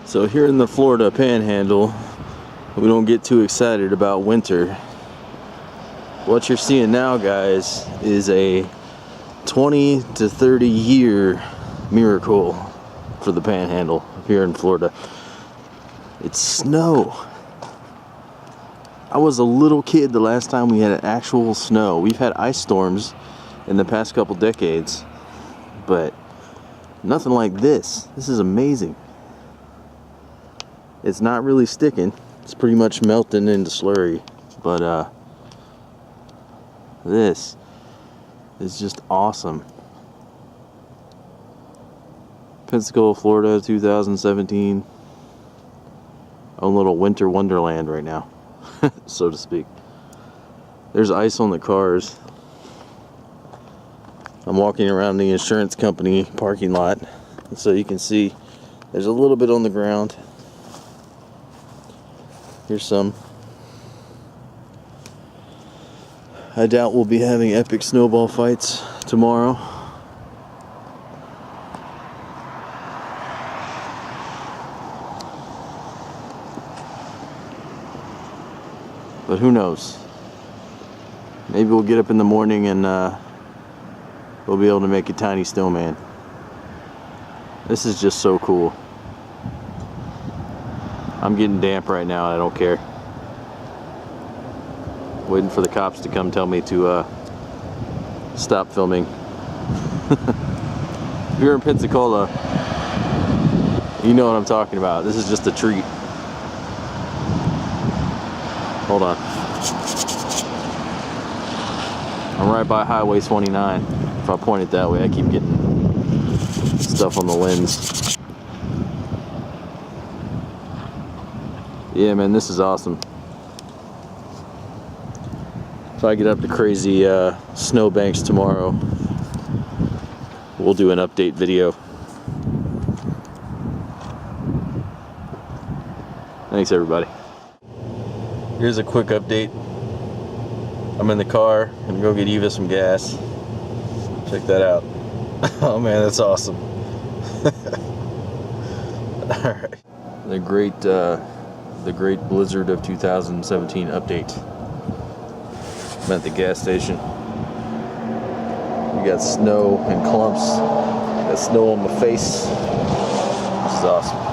So here in the Florida Panhandle, we don't get too excited about winter. What you're seeing now, guys, is a 20 to 30 year miracle for the Panhandle here in Florida. It's snow. I was a little kid the last time we had actual snow. We've had ice storms in the past couple decades, but nothing like this. This is amazing. It's not really sticking. It's pretty much melting into slurry, but this is just awesome. Pensacola, Florida, 2017. Own little winter wonderland right now, so to speak. There's ice on the cars. I'm walking around the insurance company parking lot, so you can see there's a little bit on the ground. Here's some. I doubt we'll be having epic snowball fights tomorrow. But who knows? Maybe we'll get up in the morning and we'll be able to make a tiny snowman. This is just so cool. I'm getting damp right now, I don't care. Waiting for the cops to come tell me to stop filming. If you're in Pensacola, you know what I'm talking about. This is just a treat. Hold on. I'm right by Highway 29. If I point it that way, I keep getting stuff on the lens. Yeah, man, this is awesome. If I get up to crazy snowbanks tomorrow, we'll do an update video. Thanks, everybody. Here's a quick update. I'm in the car. I'm gonna go get Eva some gas. Check that out. Oh man, that's awesome. Alright. The great blizzard of 2017 update. I'm at the gas station. We got snow and clumps. Got snow on my face. This is awesome.